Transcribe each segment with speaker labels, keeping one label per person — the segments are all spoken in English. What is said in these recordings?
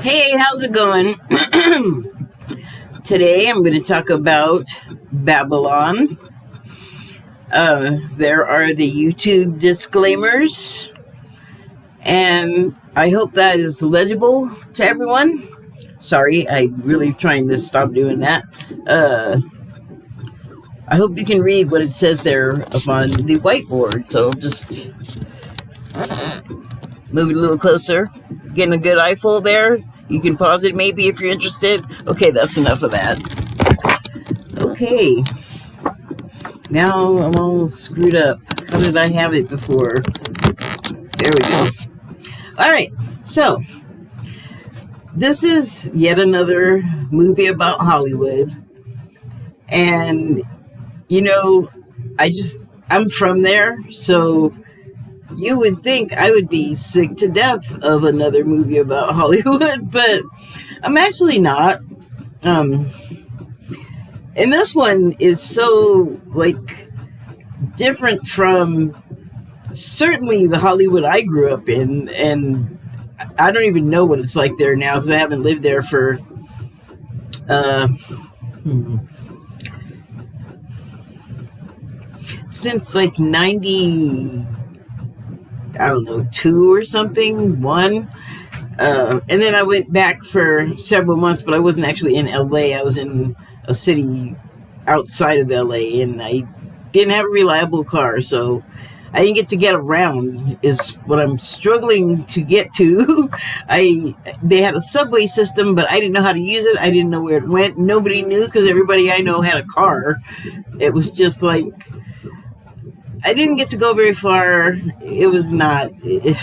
Speaker 1: Hey, how's it going? Today I'm going to talk about Babylon. There are the YouTube disclaimers, and I hope that is legible to everyone. Sorry, I'm really trying to stop doing that. I hope you can read what it says there up on the whiteboard, so just move it a little closer. Getting a good eyeful there. You can pause it maybe if you're interested. Okay, that's enough of that. Okay. Now I'm all screwed up. How did I have it before? There we go. Alright, so this is yet another movie about Hollywood. And, you know, I'm from there, so you would think I would be sick to death of another movie about Hollywood, but I'm actually not. And this one is so, different from certainly the Hollywood I grew up in, and I don't even know what it's like there now because I haven't lived there for, since 90... I don't know, 2 or something, 1. And then I went back for several months, but I wasn't actually in LA. I was in a city outside of LA, and I didn't have a reliable car, so I didn't get around is what I'm struggling to get to. They had a subway system, but I didn't know how to use it. I didn't know where it went. Nobody knew because everybody I know had a car. It was just I didn't get to go very far. It was not. It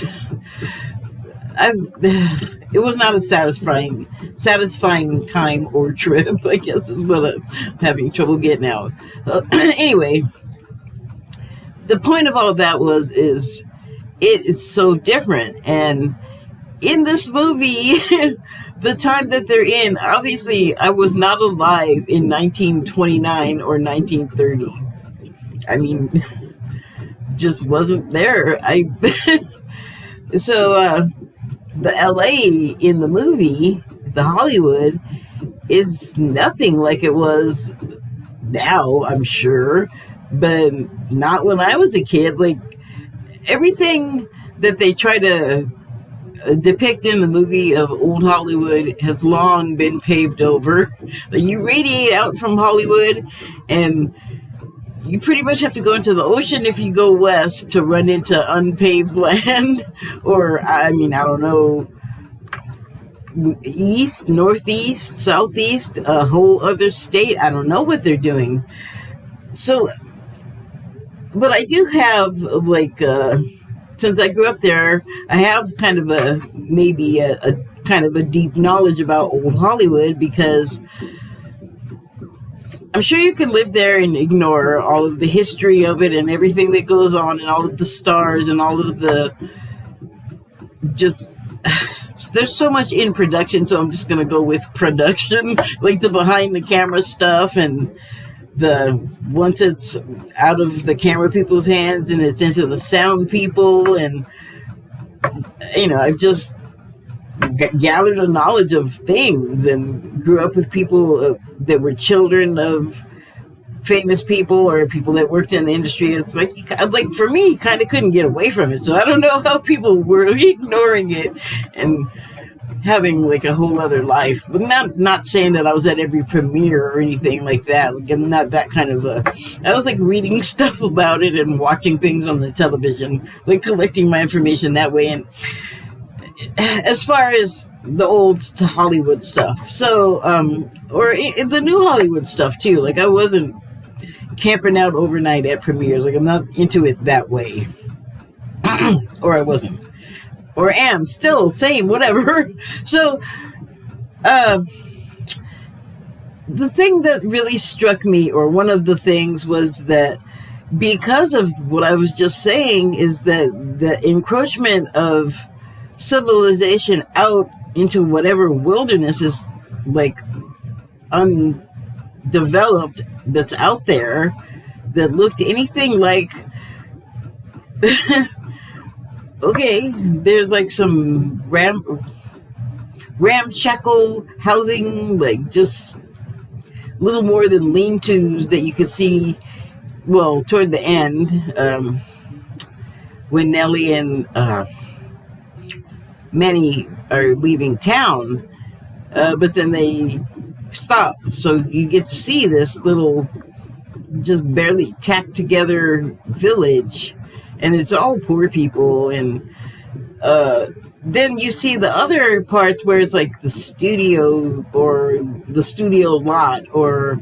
Speaker 1: was not a satisfying time or trip, I guess is what I'm having trouble getting out. Anyway, the point of all of that is it is so different. And in this movie, the time that they're in, obviously, I was not alive in 1929 or 1930. I mean, just wasn't there. So the LA in the movie, the Hollywood, is nothing like it was now, I'm sure, but not when I was a kid. Everything that they try to depict in the movie of old Hollywood has long been paved over. You radiate out from Hollywood, and you pretty much have to go into the ocean if you go west to run into unpaved land, or, I don't know, east, northeast, southeast, a whole other state. I don't know what they're doing. So, but I do have, since I grew up there, I have kind of a kind of a deep knowledge about old Hollywood, because I'm sure you can live there and ignore all of the history of it and everything that goes on and all of the stars and all of the there's so much in production, so I'm just going to go with production, the behind the camera stuff, and once it's out of the camera people's hands and it's into the sound people, and I've just gathered a knowledge of things and grew up with people that were children of famous people or people that worked in the industry. It's for me, kind of couldn't get away from it. So I don't know how people were ignoring it and having a whole other life. But not saying that I was at every premiere or anything like that. I'm not that kind of I was reading stuff about it and watching things on the television, collecting my information that way. And as far as the old Hollywood stuff, so or the new Hollywood stuff too, I wasn't camping out overnight at premieres. I'm not into it that way. Or I wasn't, or am still, same, whatever. So the thing that really struck me, or one of the things, was that because of what I was just saying, is that the encroachment of civilization out into whatever wilderness is undeveloped that's out there, that looked anything like okay, there's some ramshackle housing, like just little more than lean-tos that you could see, well, toward the end, when Nellie and Manny are leaving town, but then they stop. So you get to see this little, just barely tacked together village, and it's all poor people. And then you see the other parts where it's like the studio or the studio lot or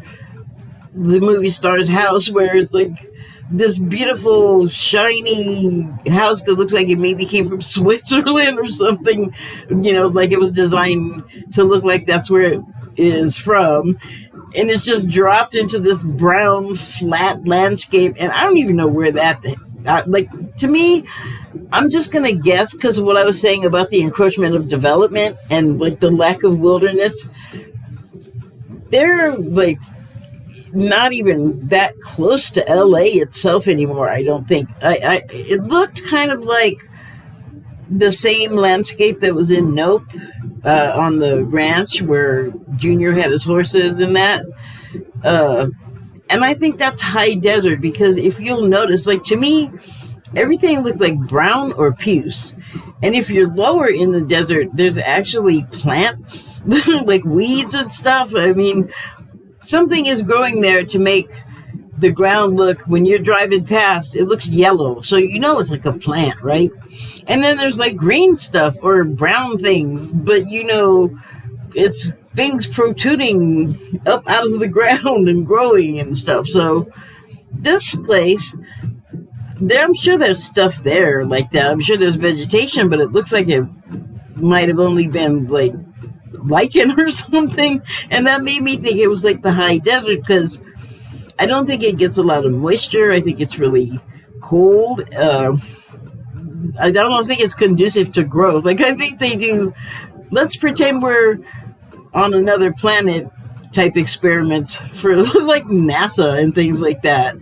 Speaker 1: the movie star's house, where it's like this beautiful shiny house that looks like it maybe came from Switzerland or something, like it was designed to look like that's where it is from, and it's just dropped into this brown flat landscape, and I don't even know where that, to me, I'm just gonna guess, because of what I was saying about the encroachment of development and like the lack of wilderness, they're like not even that close to LA itself anymore, I don't think. It looked kind of like the same landscape that was in Nope, on the ranch where Junior had his horses and that. And I think that's high desert, because if you'll notice, like, to me, everything looked like brown or puce. And if you're lower in the desert, there's actually plants, like weeds and stuff. I mean, something is growing there to make the ground look, when you're driving past, it looks yellow. So it's like a plant, right? And then there's like green stuff or brown things, but it's things protruding up out of the ground and growing and stuff. So this place, I'm sure there's stuff there like that. I'm sure there's vegetation, but it looks like it might have only been like lichen or something. And that made me think it was like the high desert, because I don't think it gets a lot of moisture. I think it's really cold. I don't think it's conducive to growth. Like, I think they do, let's pretend we're on another planet type experiments for like NASA and things like that.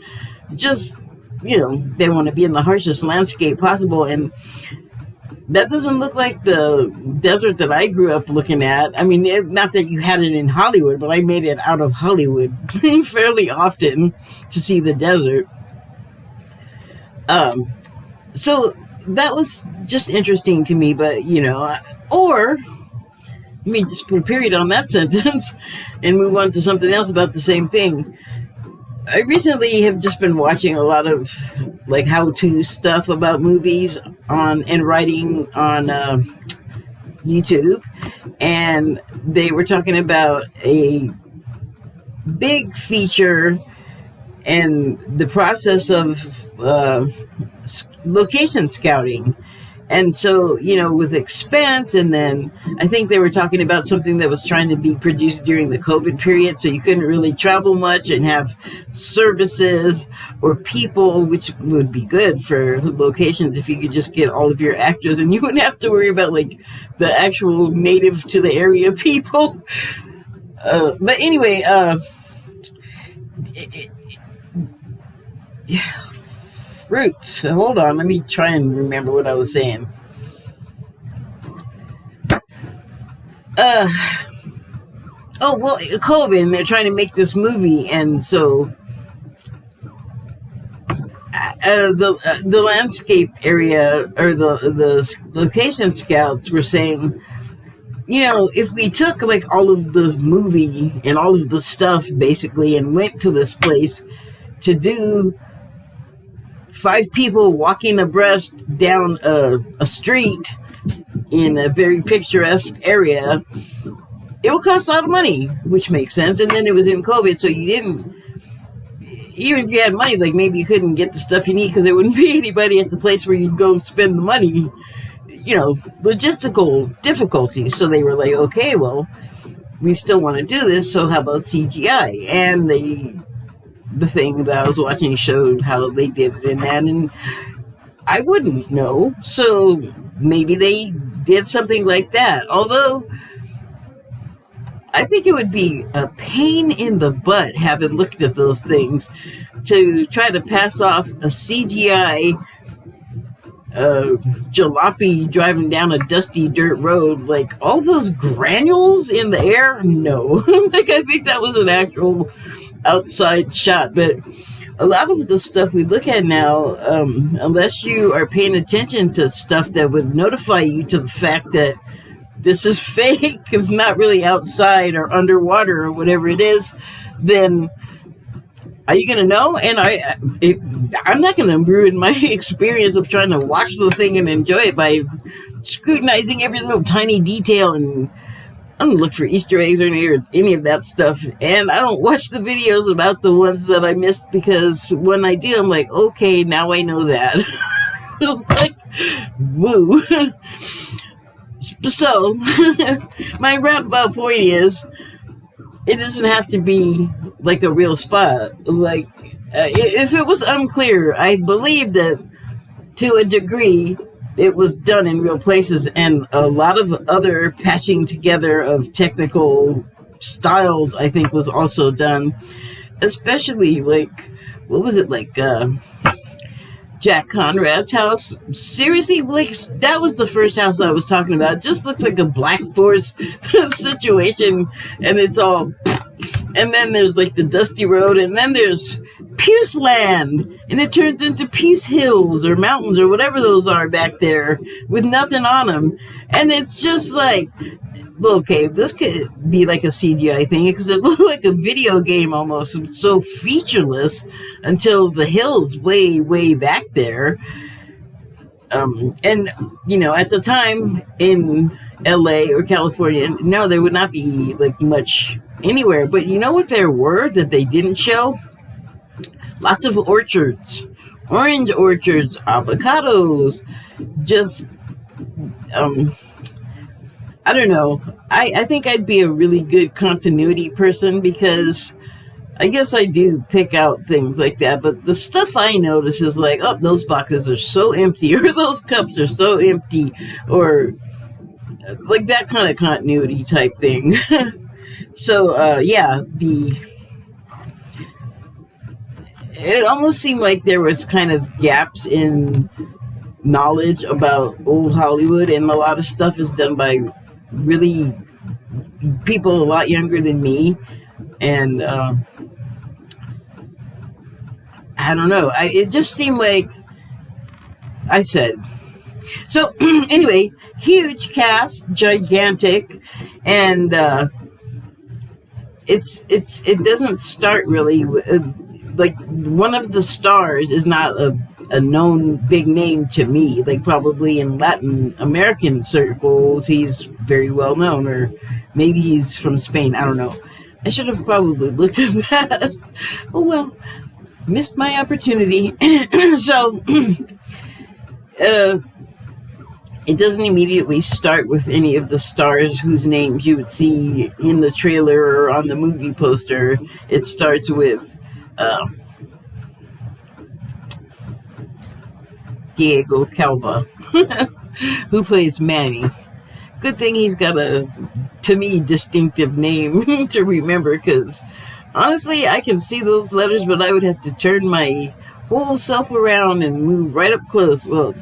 Speaker 1: Just, they want to be in the harshest landscape possible. And that doesn't look like the desert that I grew up looking at. I mean, not that you had it in Hollywood, but I made it out of Hollywood fairly often to see the desert. So that was just interesting to me, but, or let me just put a period on that sentence and move on to something else about the same thing. I recently have just been watching a lot of like how-to stuff about movies and writing on YouTube, and they were talking about a big feature and the process of location scouting. And so, with expense, and then I think they were talking about something that was trying to be produced during the COVID period, so you couldn't really travel much and have services or people, which would be good for locations if you could just get all of your actors and you wouldn't have to worry about, like, the actual native to the area people. But anyway, roots. Hold on, let me try and remember what I was saying. COVID, and they're trying to make this movie, and so the landscape area, or the location scouts were saying, if we took like all of the movie and all of the stuff basically and went to this place to do 5 people walking abreast down a street in a very picturesque area, it will cost a lot of money, which makes sense. And then it was in COVID, so you didn't, even if you had money, like maybe you couldn't get the stuff you need because there wouldn't be anybody at the place where you'd go spend the money, logistical difficulties. So they were like, okay, well, we still want to do this, so how about CGI? And the thing that I was watching showed how they did it in that, and I wouldn't know, so maybe they did something like that. Although I think it would be a pain in the butt, having looked at those things, to try to pass off a CGI jalopy driving down a dusty dirt road, like all those granules in the air, no. Like I think that was an actual outside shot, but a lot of the stuff we look at now, unless you are paying attention to stuff that would notify you to the fact that this is fake, it's not really outside or underwater or whatever it is, then are you going to know? And I'm not going to ruin my experience of trying to watch the thing and enjoy it by scrutinizing every little tiny detail, and I don't look for Easter eggs or any of that stuff. And I don't watch the videos about the ones that I missed, because when I do, I'm like, okay, now I know that. Like, woo. So, my roundabout point is, it doesn't have to be like a real spot. Like, if it was unclear, I believe that to a degree it was done in real places, and a lot of other patching together of technical styles, I think, was also done. Especially, like, what was it, like, Jack Conrad's house? Seriously, like, that was the first house I was talking about. It just looks like a Black Forest situation, and it's all, and then there's like the dusty road, and then there's Puce Land, and it turns into Puce Hills or mountains or whatever those are back there with nothing on them, and it's just like, okay, this could be like a CGI thing, because it looked like a video game almost. It's so featureless until the hills way back there. And, you know, at the time in LA or California, no, there would not be like much anywhere. But you know what there were that they didn't show? Lots of orchards, orange orchards, avocados, just, I don't know. I think I'd be a really good continuity person, because I guess I do pick out things like that. But the stuff I notice is like, oh, those boxes are so empty, or those cups are so empty, or like that kind of continuity type thing. So, yeah, it almost seemed like there was kind of gaps in knowledge about old Hollywood, and a lot of stuff is done by really people a lot younger than me, and I don't know, it just seemed like I said. So anyway, huge cast, gigantic, and it doesn't start really like, one of the stars is not a known big name to me. Like, probably in Latin American circles he's very well known, or maybe he's from Spain, I don't know. I should have probably looked at that. Oh well, missed my opportunity. So it doesn't immediately start with any of the stars whose names you would see in the trailer or on the movie poster. It starts with Diego Calva, who plays Manny. Good thing he's got a, to me, distinctive name to remember, because honestly, I can see those letters, but I would have to turn my whole self around and move right up close. Well,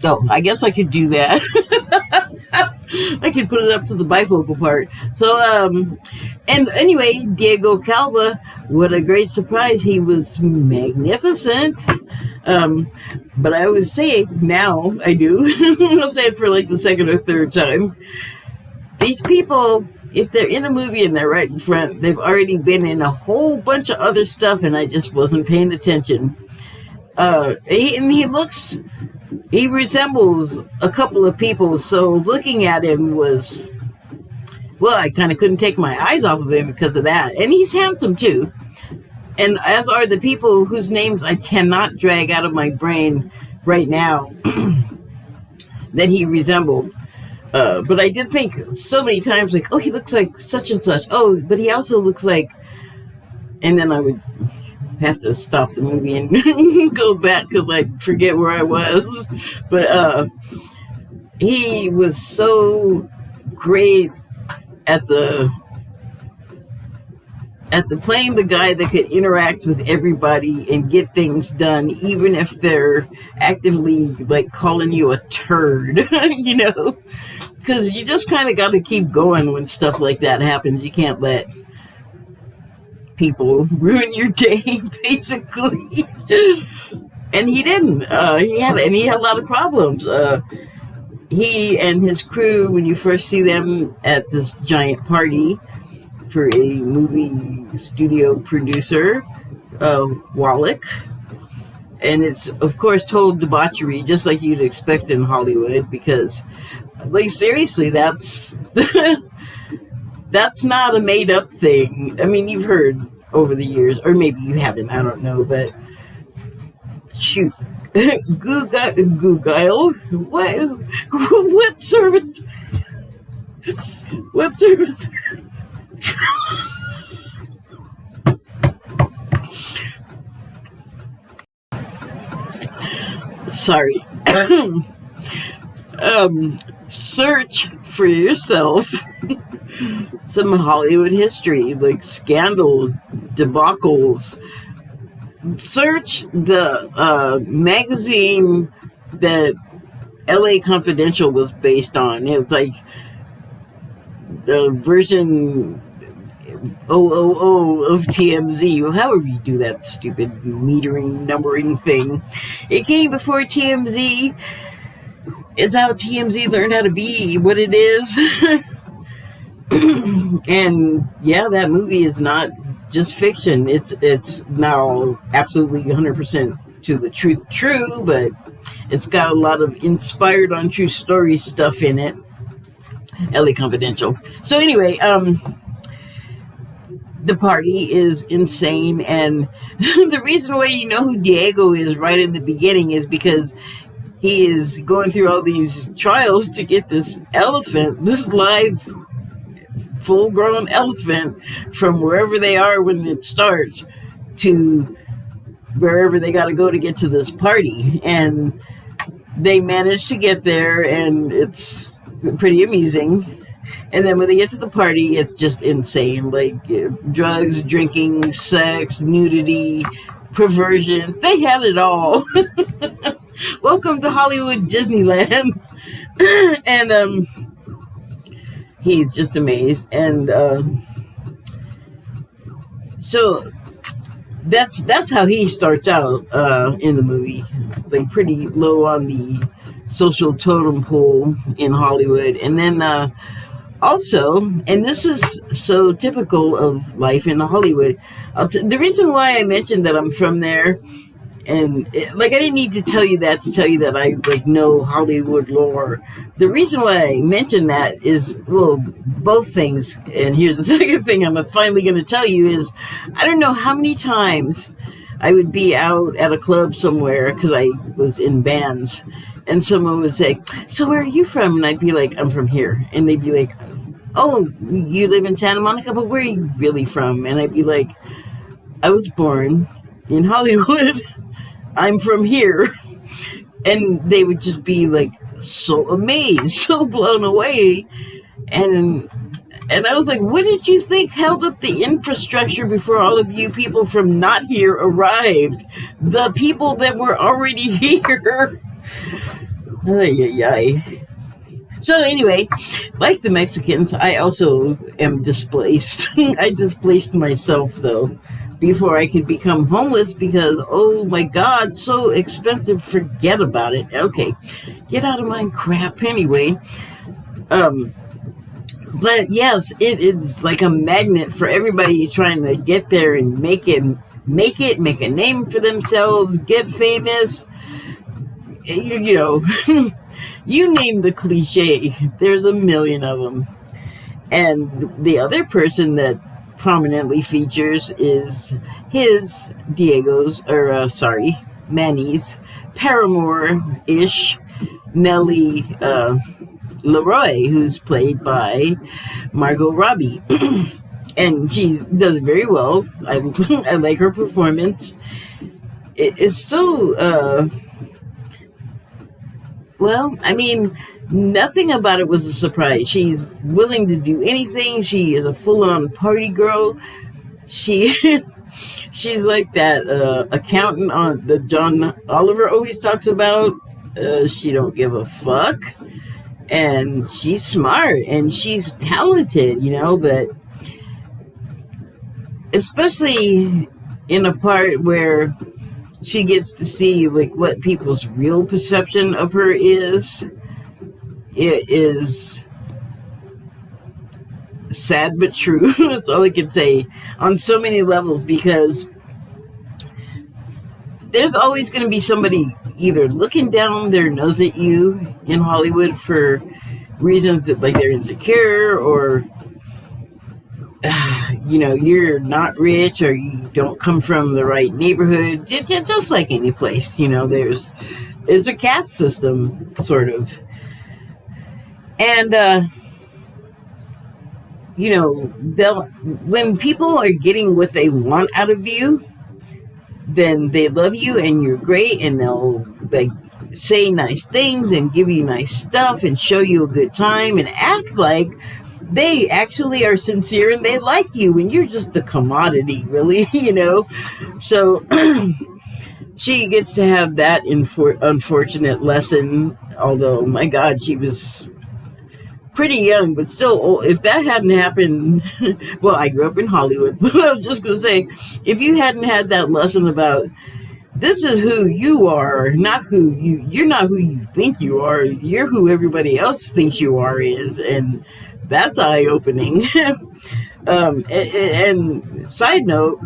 Speaker 1: oh, I guess I could do that. I could put it up to the bifocal part. So, and anyway, Diego Calva, what a great surprise. He was magnificent. But I always say, now I do, I'll say it for like the second or third time, these people, if they're in a movie and they're right in front, they've already been in a whole bunch of other stuff, and I just wasn't paying attention. He resembles a couple of people, so looking at him was, well, I kind of couldn't take my eyes off of him because of that. And he's handsome too, and as are the people whose names I cannot drag out of my brain right now that he resembled. But I did think so many times, like, oh, he looks like such and such. Oh, but he also looks like, and then I would have to stop the movie and go back because I forget where I was. But he was so great at the at the playing the guy that could interact with everybody and get things done, even if they're actively like calling you a turd, you know, because you just kind of got to keep going when stuff like that happens. You can't let people ruin your day, basically. And he didn't. He had a lot of problems. He and his crew, when you first see them at this giant party for a movie studio producer, Wallach, and it's of course total debauchery, just like you'd expect in Hollywood, because, like, seriously, that's that's not a made-up thing. I mean, you've heard over the years, or maybe you haven't, I don't know, but shoot. Google, what service? What service? Sorry. Search for yourself some Hollywood history, like scandals, debacles. Search the magazine that LA Confidential was based on. It's like the version 000 of TMZ, however you do that stupid metering, numbering thing. It came before TMZ. It's how TMZ learned how to be what it is. And yeah, that movie is not just fiction. It's now absolutely 100% to the truth true, but it's got a lot of inspired on true story stuff in it. LA Confidential. So anyway, the party is insane, and the reason why you know who Diego is right in the beginning is because he is going through all these trials to get this elephant, this live full-grown elephant, from wherever they are when it starts to wherever they got to go to get to this party. And they manage to get there, and it's pretty amusing. And then when they get to the party, it's just insane. Like drugs, drinking, sex, nudity, perversion. They had it all. Welcome to Hollywood Disneyland. And he's just amazed. And so that's how he starts out in the movie. Like pretty low on the social totem pole in Hollywood. And then also, and this is so typical of life in Hollywood, the reason why I mentioned that I'm from there, and I didn't need to tell you that I know Hollywood lore. The reason why I mentioned that is, well, both things. And here's the second thing I'm finally going to tell you is, I don't know how many times I would be out at a club somewhere, because I was in bands, and someone would say, "So where are you from?" And I'd be like, "I'm from here." And they'd be like, "Oh, you live in Santa Monica, but where are you really from?" And I'd be like, "I was born in Hollywood. I'm from here." And they would just be like so amazed, so blown away. And I was like, what did you think held up the infrastructure before all of you people from not here arrived? The people that were already here. Ay, ay, ay. So anyway, like the Mexicans, I also am displaced. I displaced myself, though, before I could become homeless because, oh my God, so expensive. Forget about it. Okay, get out of my crap anyway. But yes, it is like a magnet for everybody trying to get there and make a name for themselves, get famous. You know, you name the cliche. There's a million of them. And the other person that prominently features is Manny's paramour-ish, Nellie Leroy, who's played by Margot Robbie. And she does it very well. I like her performance. It is so, well, I mean, nothing about it was a surprise. She's willing to do anything. She is a full-on party girl. she she's like that accountant on the John Oliver always talks about. She don't give a fuck, and she's smart and she's talented, but especially in a part where she gets to see like what people's real perception of her is. It is sad but true. That's all I can say on so many levels, because there's always going to be somebody either looking down their nose at you in Hollywood for reasons that like they're insecure, or you're not rich, or you don't come from the right neighborhood. Just like any place, it's a caste system, sort of. And when people are getting what they want out of you, then they love you and you're great, and they'll like say nice things and give you nice stuff and show you a good time and act like they actually are sincere and they like you, and you're just a commodity, really. So she gets to have that unfortunate lesson, although my God, she was pretty young, but still old. If that hadn't happened, well, I grew up in Hollywood, but I was just going to say, if you hadn't had that lesson about this is who you are, you're not who you think you are, you're who everybody else thinks you are and that's eye-opening. And side note,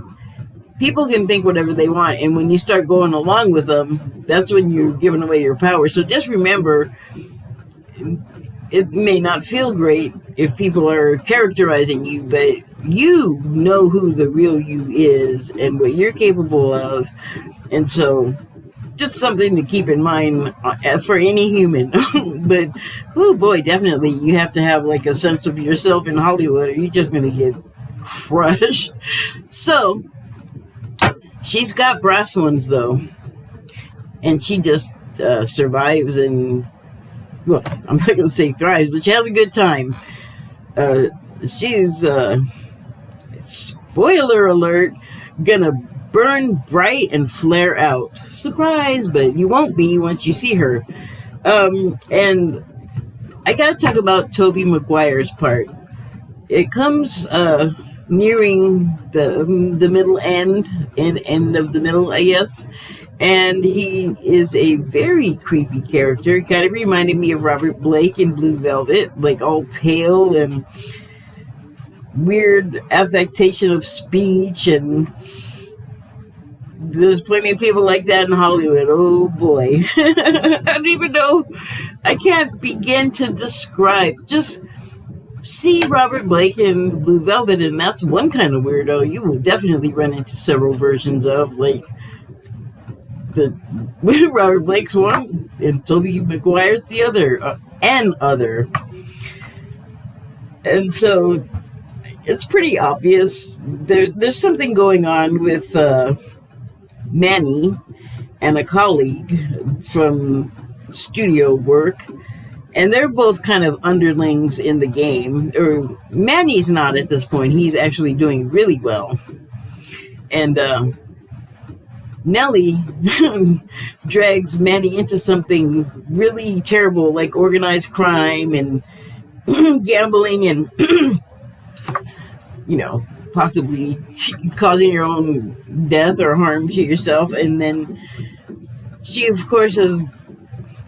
Speaker 1: people can think whatever they want, and when you start going along with them, that's when you're giving away your power. So just remember, it may not feel great if people are characterizing you, but you know who the real you is and what you're capable of. And so just something to keep in mind for any human. But, oh boy, definitely you have to have like a sense of yourself in Hollywood, or you're just going to get crushed. So she's got brass ones, though. And she just survives and, well, I'm not going to say thrives, but she has a good time. She's, spoiler alert, gonna burn bright and flare out. Surprise, but you won't be once you see her. And I gotta talk about Tobey Maguire's part. It comes nearing the middle end of the middle, I guess. And he is a very creepy character. He kind of reminded me of Robert Blake in Blue Velvet, like all pale and weird affectation of speech, and there's plenty of people like that in Hollywood. Oh boy. I don't even know. I can't begin to describe. Just see Robert Blake in Blue Velvet, and that's one kind of weirdo you will definitely run into several versions of, like the Robert Blake's one and Tobey Maguire's the other, and other. And so it's pretty obvious there's something going on with Manny and a colleague from studio work, and they're both kind of underlings in the game. Or Manny's not at this point. He's actually doing really well. And Nellie drags Manny into something really terrible, like organized crime and gambling and, possibly causing your own death or harm to yourself. And then she, of course, has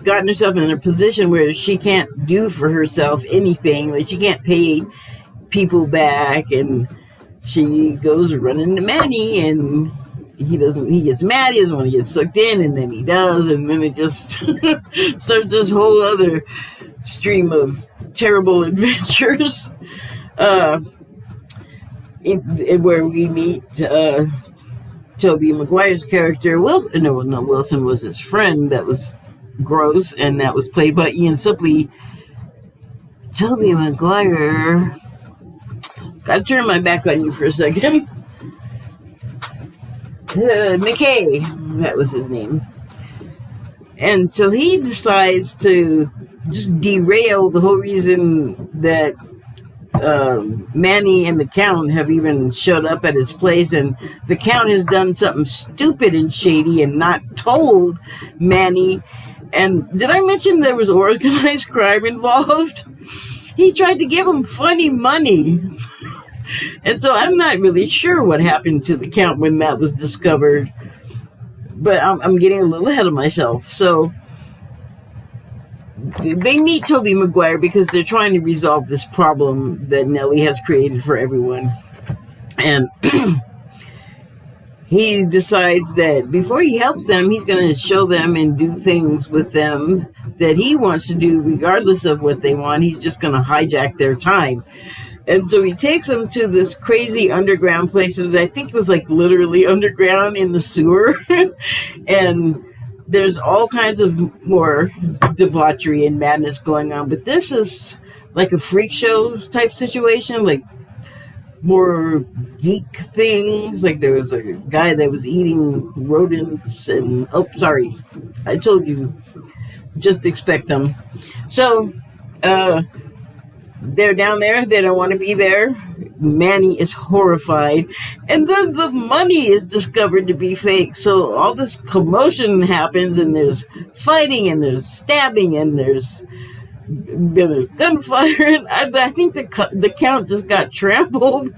Speaker 1: gotten herself in a position where she can't do for herself anything. Like, she can't pay people back, and she goes running to Manny, and he gets mad, he doesn't want to get sucked in, and then he does, and then it just starts this whole other stream of terrible adventures, where we meet Tobey Maguire's character. Wilson was his friend that was gross, and that was played by Ian Sipley. Tobey Maguire, gotta turn my back on you for a second. McKay, that was his name. And so he decides to just derail the whole reason that Manny and the Count have even showed up at his place, and the Count has done something stupid and shady and not told Manny. And did I mention there was organized crime involved? He tried to give him funny money. And so I'm not really sure what happened to the Count when that was discovered. But I'm getting a little ahead of myself. So they meet Tobey Maguire because they're trying to resolve this problem that Nellie has created for everyone. And he decides that before he helps them, he's going to show them and do things with them that he wants to do regardless of what they want. He's just going to hijack their time. And so he takes them to this crazy underground place that I think was like literally underground in the sewer. And there's all kinds of more debauchery and madness going on. But this is like a freak show type situation, like more geek things. Like there was a guy that was eating rodents and, oh, sorry, I told you, just expect them. So, they're down there. They don't want to be there. Manny is horrified. And then the money is discovered to be fake. So all this commotion happens, and there's fighting, and there's stabbing, and there's gunfire. And I think the Count just got trampled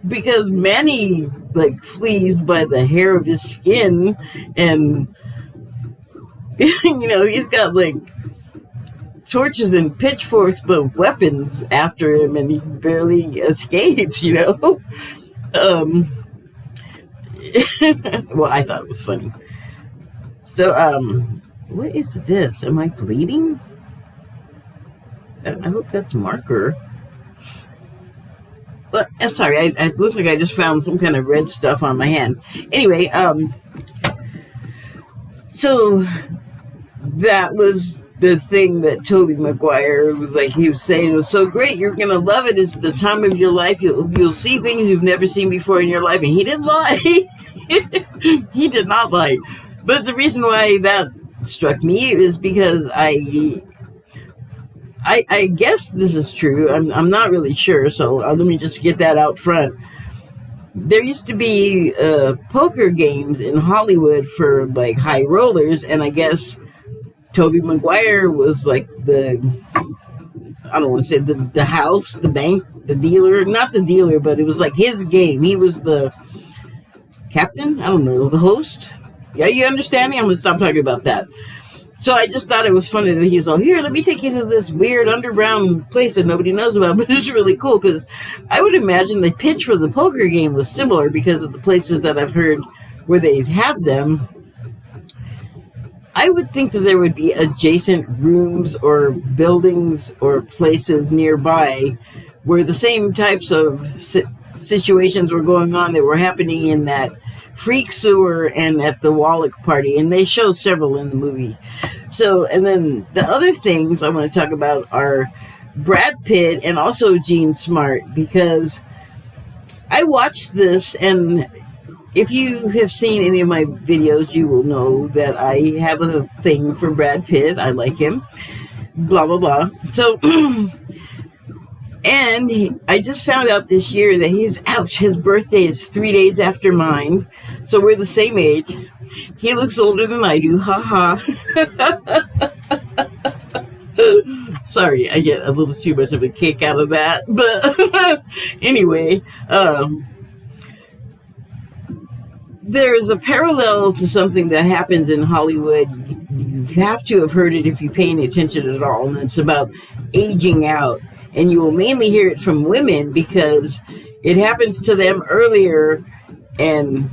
Speaker 1: because Manny like flees by the hair of his skin. And, you know, he's got like torches and pitchforks, but weapons after him, and he barely escapes, you know. Well, I thought it was funny. So, what is this? Am I bleeding? I hope that's marker. Well, sorry, it looks like I just found some kind of red stuff on my hand. Anyway, so that was the thing that Tobey Maguire was like, he was saying it was so great, you're gonna love it, it's the time of your life, you'll see things you've never seen before in your life. And he didn't lie. He did not lie. But the reason why that struck me is because I guess this is true. I'm not really sure, so let me just get that out front. There used to be poker games in Hollywood for like high rollers, and I guess Tobey Maguire was like I don't want to say the house, the bank, the dealer, not the dealer, but it was like his game. He was the captain, I don't know, the host. Yeah, you understand me? I'm going to stop talking about that. So I just thought it was funny that he's all, here, let me take you to this weird underground place that nobody knows about, but it's really cool because I would imagine the pitch for the poker game was similar because of the places that I've heard where they'd have them. I would think that there would be adjacent rooms or buildings or places nearby where the same types of situations were going on that were happening in that freak sewer and at the Wallach party. And they show several in the movie. So, and then the other things I want to talk about are Brad Pitt and also Gene Smart, because I watched this, and if you have seen any of my videos, you will know that I have a thing for Brad Pitt. I like him. Blah, blah, blah. So, and I just found out this year that his birthday is 3 days after mine. So we're the same age. He looks older than I do. Ha ha. Sorry, I get a little too much of a kick out of that. But anyway, there's a parallel to something that happens in Hollywood. You have to have heard it if you're paying attention at all, and it's about aging out. And you will mainly hear it from women because it happens to them earlier, and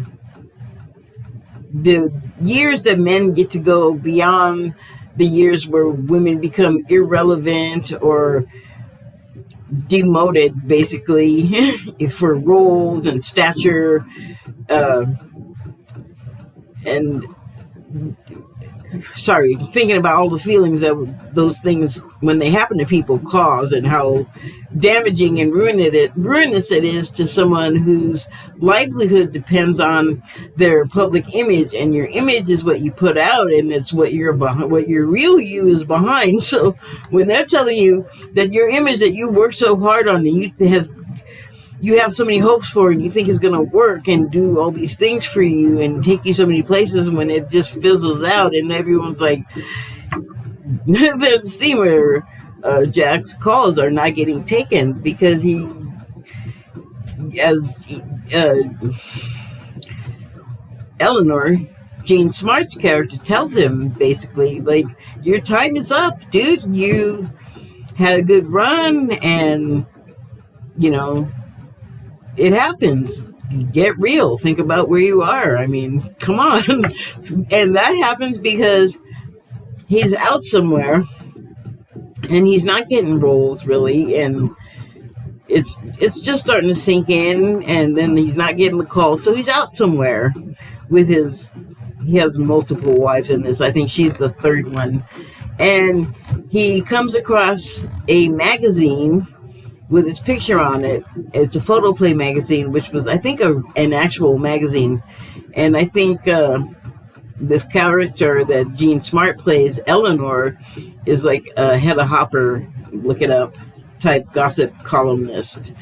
Speaker 1: the years that men get to go beyond the years where women become irrelevant or demoted, basically, for roles and stature, and thinking about all the feelings that those things, when they happen to people, cause, and how damaging and ruinous it is to someone whose livelihood depends on their public image, and your image is what you put out, and it's what your real you is behind. So when they're telling you that your image that you work so hard on and you have so many hopes for, and you think is going to work and do all these things for you and take you so many places, when it just fizzles out and everyone's like, there's a scene where Jack's calls are not getting taken because Eleanor, Jean Smart's character, tells him basically, like, your time is up, dude. You had a good run, and, you know, it happens. Get real. Think about where you are. I mean, come on. And that happens because he's out somewhere and he's not getting roles really, and it's just starting to sink in, and then he's not getting the call, so he's out somewhere with he has multiple wives in this. I think she's the third one. And he comes across a magazine with his picture on it. It's a photo play magazine, which was, I think, an actual magazine. And I think this character that Jean Smart plays, Eleanor, is like a Hedda Hopper, look it up, type gossip columnist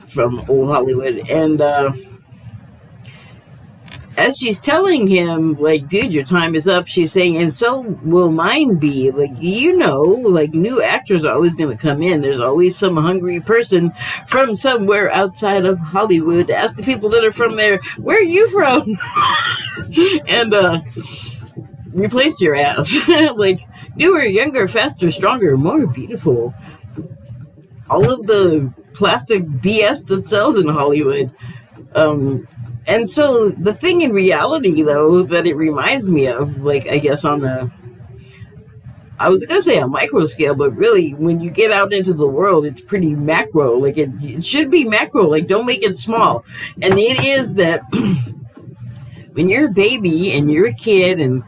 Speaker 1: from old Hollywood. And as she's telling him, like, dude, your time is up, she's saying, and so will mine be. Like, you know, like, new actors are always going to come in. There's always some hungry person from somewhere outside of Hollywood. Ask the people that are from there, where are you from? And replace your ass. Like, newer, younger, faster, stronger, more beautiful. All of the plastic BS that sells in Hollywood. And so the thing in reality, though, that it reminds me of, like, I guess I was going to say a micro scale, but really when you get out into the world, it's pretty macro. Like, it should be macro. Like, don't make it small. And it is that when you're a baby and you're a kid and,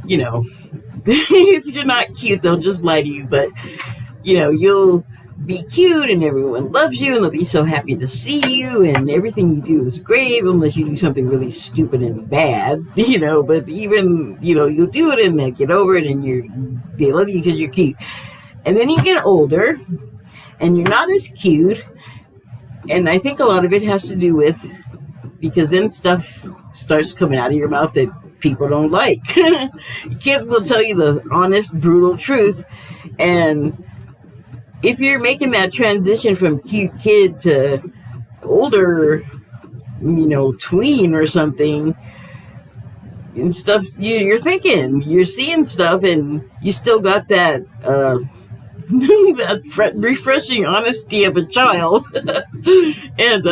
Speaker 1: you know, if you're not cute, they'll just lie to you. But, you know, you'll be cute and everyone loves you and they'll be so happy to see you and everything you do is great, unless you do something really stupid and bad, you know. But even, you know, you'll do it and they get over it and they love you because you're cute. And then you get older and you're not as cute, and I think a lot of it has to do with, because then stuff starts coming out of your mouth that people don't like. Kids will tell you the honest, brutal truth, and if you're making that transition from cute kid to older, you know, tween or something, and stuff, you're thinking, you're seeing stuff, and you still got that that refreshing honesty of a child, and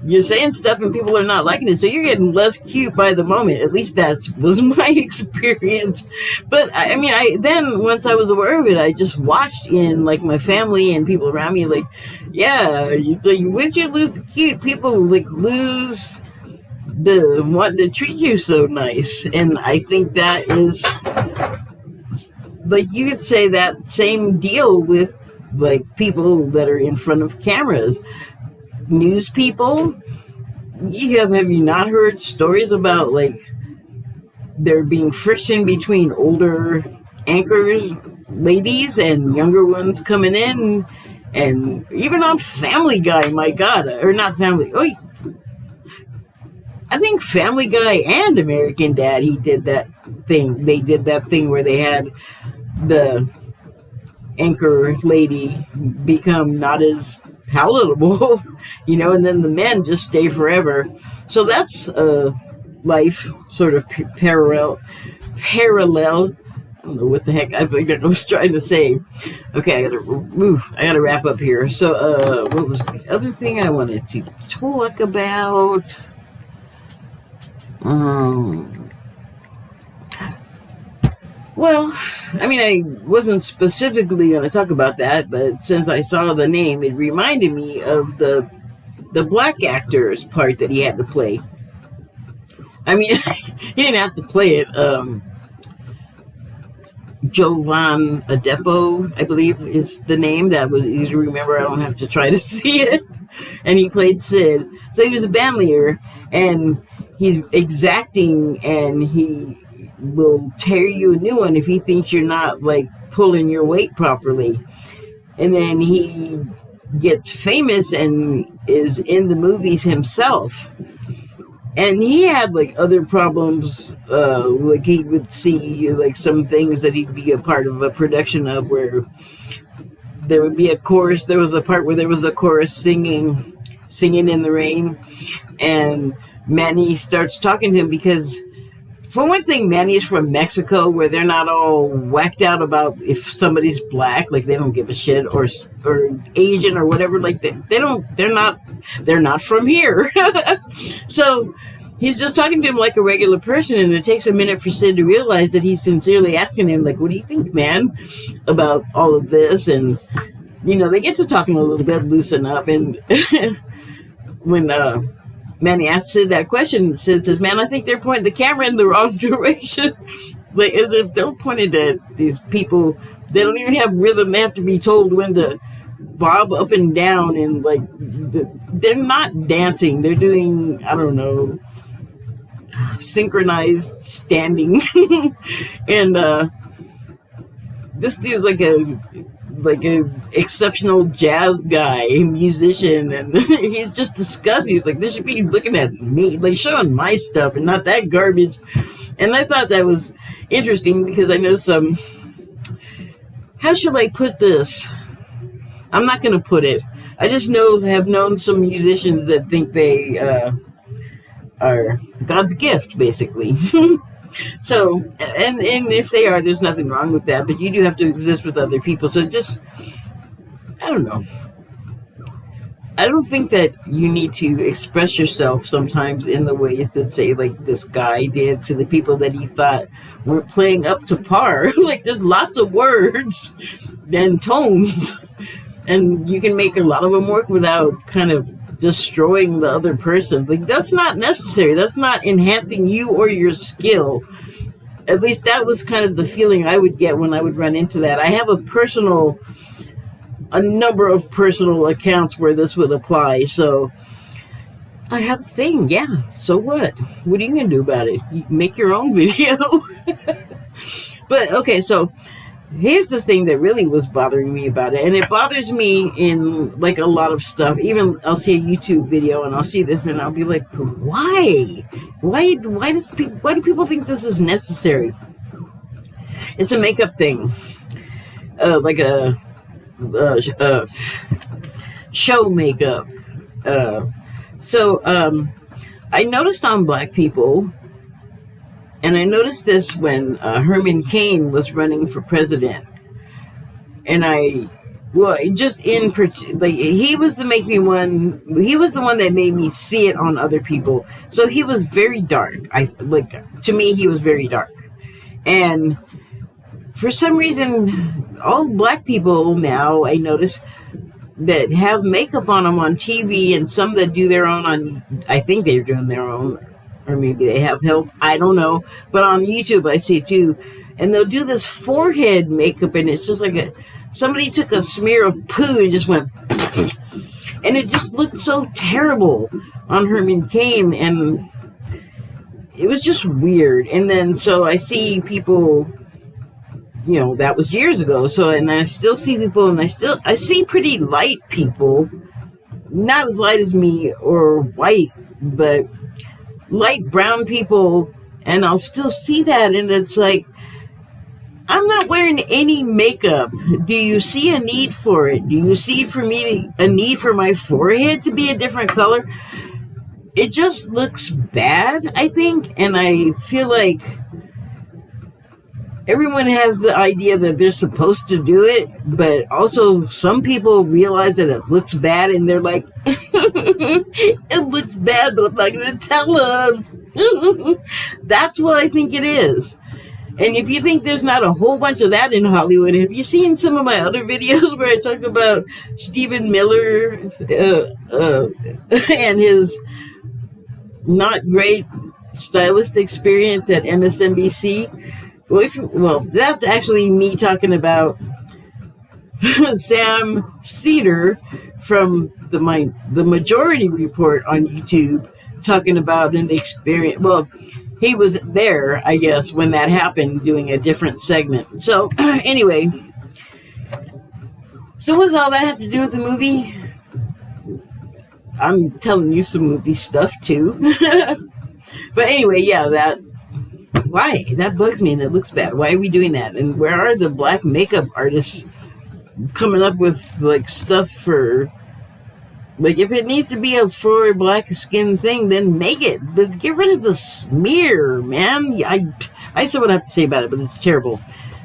Speaker 1: you're saying stuff and people are not liking it, so you're getting less cute by the moment. At least that was my experience. But I mean, then once I was aware of it, I just watched in, like, my family and people around me, like, yeah, it's like, once you lose the cute, people, like, lose the wanting to treat you so nice. And I think that is, like, you could say that same deal with, like, people that are in front of cameras. News people, have you not heard stories about, like, there being friction between older anchors, ladies, and younger ones coming in? And even on Family Guy, my God, or not Family, I think Family Guy and American Dad, they did that thing where they had the anchor lady become not as palatable, you know, and then the men just stay forever. So that's life sort of parallel. I don't know what the heck I was trying to say. Okay, I gotta wrap up here. So what was the other thing I wanted to talk about? Well, I mean, I wasn't specifically going to talk about that, but since I saw the name, it reminded me of the black actor's part that he had to play. I mean, he didn't have to play it. Jovan Adepo, I believe is the name. That was easy to remember. I don't have to try to see it. And he played Sid. So he was a band leader, and he's exacting, and he will tear you a new one if he thinks you're not like pulling your weight properly. And then he gets famous and is in the movies himself. And he had like other problems, like he would see like some things that he'd be a part of a production of where there would be a chorus. There was a part where there was a chorus singing in the rain, and Manny starts talking to him because, for one thing, Manny is from Mexico, where they're not all whacked out about if somebody's black, like they don't give a shit, or Asian or whatever. Like they're not from here. So he's just talking to him like a regular person, and it takes a minute for Sid to realize that he's sincerely asking him, like, "What do you think, man, about all of this?" And they get to talking a little bit, loosen up, and when Manny asks Sid that question, Sid says, "Man, I think they're pointing the camera in the wrong direction." Like, as if they're pointed at these people. They don't even have rhythm. They have to be told when to bob up and down, and like they're not dancing. They're doing, I don't know, synchronized standing. And this dude's like a exceptional jazz guy, musician, and he's just disgusting. He's like, "They should be looking at me, like showing my stuff and not that garbage." And I thought that was interesting because I know some, how should I put this? I'm not going to put it. I just have known some musicians that think they are God's gift, basically. So, and if they are, there's nothing wrong with that, but you do have to exist with other people. So just, I don't know. I don't think that you need to express yourself sometimes in the ways that, say, like this guy did to the people that he thought were playing up to par. Like, there's lots of words and tones, and you can make a lot of them work without kind of destroying the other person. Like, that's not necessary. That's not enhancing you or your skill. At least that was kind of the feeling I would get when I would run into that. I have a number of personal accounts where this would apply, so I have a thing. Yeah, so what? What are you gonna do about it? You make your own video. But okay, so here's the thing that really was bothering me about it, and it bothers me in like a lot of stuff. Even I'll see a YouTube video and I'll see this and I'll be like, why do people think this is necessary? It's a makeup thing, like a show makeup. So I noticed on black people, and I noticed this when Herman Cain was running for president. And he was the one that made me see it on other people. So he was very dark. To me, he was very dark. And for some reason, all black people now, I notice, that have makeup on them on TV, and some that do their own I think they're doing their own, or maybe they have help, I don't know. But on YouTube, I see too. And they'll do this forehead makeup, and it's just like somebody took a smear of poo and just went, and it just looked so terrible on Herman Cain, and it was just weird. And then, so I see people, that was years ago. So, and I still see people, and I see pretty light people, not as light as me or white, but light brown people, and I'll still see that, and it's like, I'm not wearing any makeup. Do you see a need for it? Do you see a need for my forehead to be a different color? It just looks bad, I think, and I feel like everyone has the idea that they're supposed to do it, but also some people realize that it looks bad, and they're like, it looks bad, but I'm not going to tell them. That's what I think it is. And if you think there's not a whole bunch of that in Hollywood, have you seen some of my other videos where I talk about Stephen Miller and his not great stylist experience at MSNBC? Well, that's actually me talking about Sam Cedar from the Majority Report on YouTube, talking about an experience. Well, he was there, I guess, when that happened, doing a different segment. So anyway, so what does all that have to do with the movie? I'm telling you some movie stuff too. But anyway, yeah, why? That bugs me and it looks bad. Why are we doing that? And where are the black makeup artists coming up with like stuff for, like, if it needs to be a for black skin thing, then make it. But get rid of the smear, man. I still would have to say about it, but it's terrible.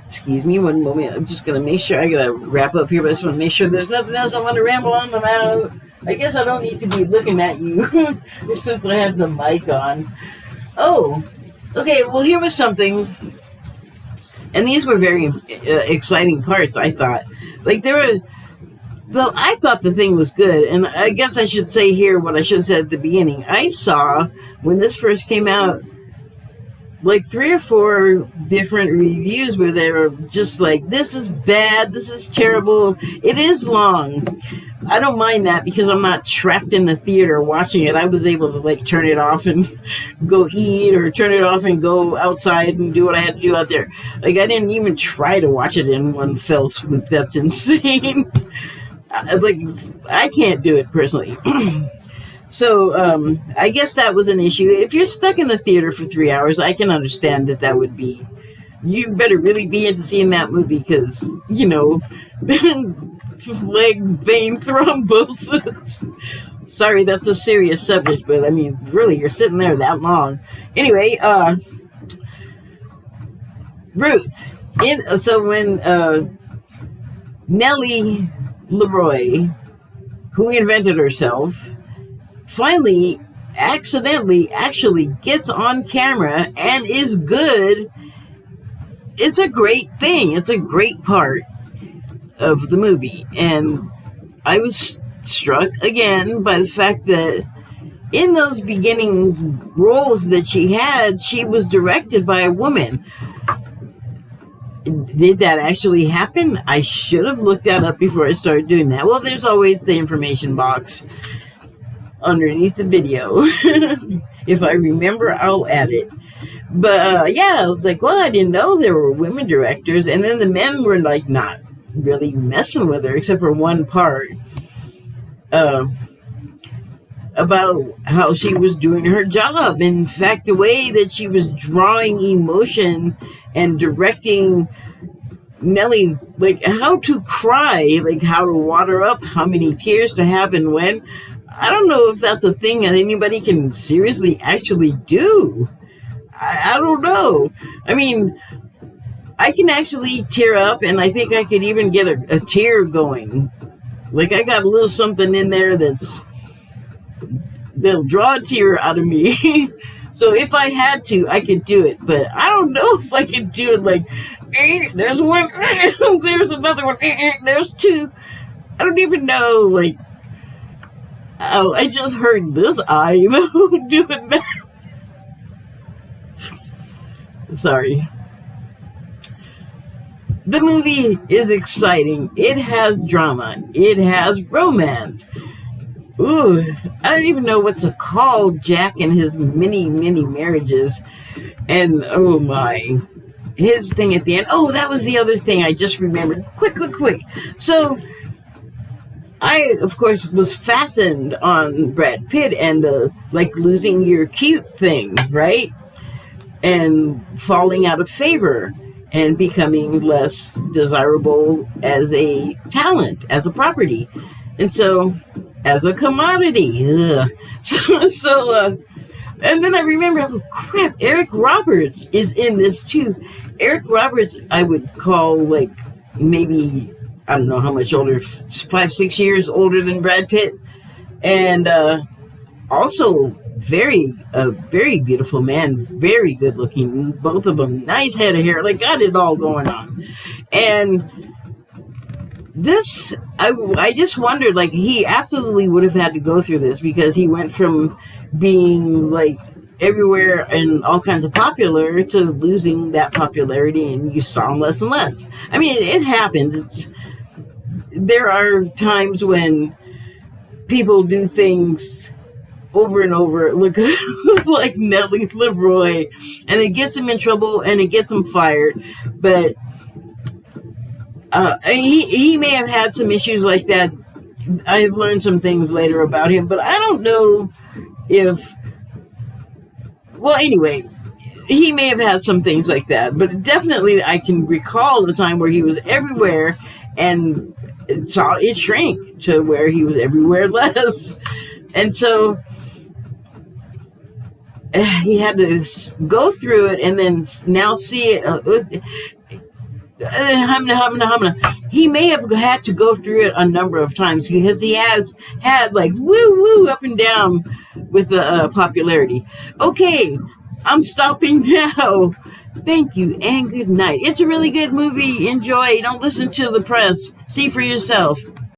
Speaker 1: Excuse me one moment. I'm just going to make sure. I got to wrap up here, but I just want to make sure there's nothing else I want to ramble on about. I guess I don't need to be looking at you since I have the mic on. Oh, okay. Well, here was something. And these were very exciting parts, I thought. Like, though I thought the thing was good, and I guess I should say here what I should have said at the beginning. I saw, when this first came out, like 3 or 4 different reviews where they were just like, this is bad, this is terrible. It is long. I don't mind that because I'm not trapped in the theater watching it. I was able to like turn it off and go eat, or turn it off and go outside and do what I had to do out there. Like, I didn't even try to watch it in one fell swoop. That's insane. Like, I can't do it personally. So I guess that was an issue. If you're stuck in the theater for 3 hours, I can understand that would be, you better really be into seeing that movie because, you know, leg vein thrombosis. Sorry, that's a serious subject, but I mean, really, you're sitting there that long. Anyway, Ruth. So when Nellie Leroy, who invented herself, finally accidentally actually gets on camera and is good, it's a great thing. It's a great part of the movie. And I was struck again by the fact that in those beginning roles that she had, she was directed by a woman. Did that actually happen? I should have looked that up before I started doing that. Well, there's always the information box underneath the video. If I remember, I'll add it. But yeah, I was like, well, I didn't know there were women directors. And then the men were like not really messing with her, except for one part about how she was doing her job. In fact, the way that she was drawing emotion and directing Nellie, like how to cry, like how to water up, how many tears to have and when. I don't know if that's a thing that anybody can seriously actually do. I don't know. I mean, I can actually tear up, and I think I could even get a tear going. Like, I got a little something in there that'll draw a tear out of me. So if I had to, I could do it. But I don't know if I could do it like, there's one, there's another one, there's two. I don't even know, like, oh, I just heard this eye doing that. Sorry. The movie is exciting. It has drama. It has romance. Ooh, I don't even know what to call Jack and his many marriages. And, oh my, his thing at the end. Oh, that was the other thing I just remembered. Quick. So, I, of course, was fastened on Brad Pitt and the, like, losing your cute thing, right? And falling out of favor and becoming less desirable as a talent, as a property. And so, as a commodity. So, and then I remember, oh crap, Eric Roberts is in this too. Eric Roberts, I would call like maybe, I don't know how much older, 5-6 years older than Brad Pitt. And also very beautiful man, very good looking, both of them, nice head of hair, like got it all going on. And this, I just wondered, like, he absolutely would have had to go through this because he went from being like everywhere and all kinds of popular to losing that popularity, and you saw him less and less. I mean, it happens. There are times when people do things over and over, like Nellie Leroy, and it gets him in trouble and it gets him fired. But he may have had some issues like that. I've learned some things later about him, but I don't know if... Well, anyway, he may have had some things like that, but definitely I can recall the time where he was everywhere, and it shrank to where he was everywhere less. And so he had to go through it and then now see it. He may have had to go through it a number of times because he has had like woo up and down with the popularity. Okay, I'm stopping now. Thank you and good night. It's a really good movie. Enjoy. Don't listen to the press. See for yourself.